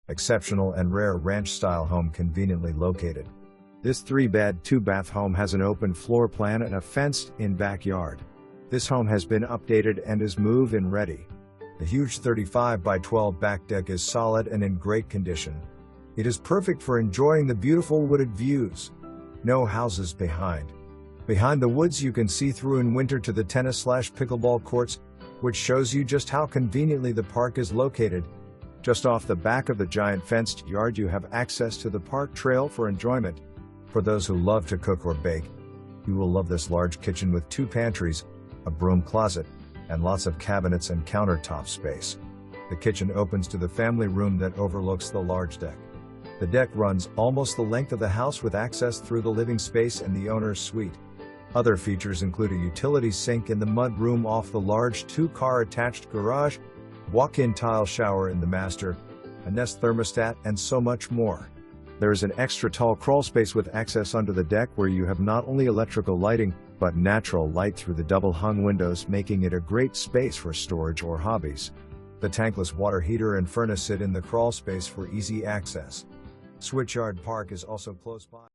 Exceptional and rare ranch-style home conveniently located. This 3-bed, 2-bath home has an open floor plan and a fenced-in backyard. This home has been updated and is move-in ready. The huge 35 by 12 back deck is solid and in great condition. It is perfect for enjoying the beautiful wooded views. No houses behind. Behind the woods you can see through in winter to the tennis/pickleball courts, which shows you just how conveniently the park is located. Just off the back of the giant fenced yard you have access to the park trail for enjoyment. For those who love to cook or bake, you will love this large kitchen with 2 pantries, a broom closet, and lots of cabinets and countertop space. The kitchen opens to the family room that overlooks the large deck. The deck runs almost the length of the house with access through the living space and the owner's suite. Other features include a utility sink in the mud room off the large 2-car attached garage, walk-in tile shower in the master, a Nest thermostat, and so much more. There is an extra tall crawl space with access under the deck where you have not only electrical lighting, but natural light through the double-hung windows, making it a great space for storage or hobbies. The tankless water heater and furnace sit in the crawl space for easy access. SWITCHYARD Park is also close by.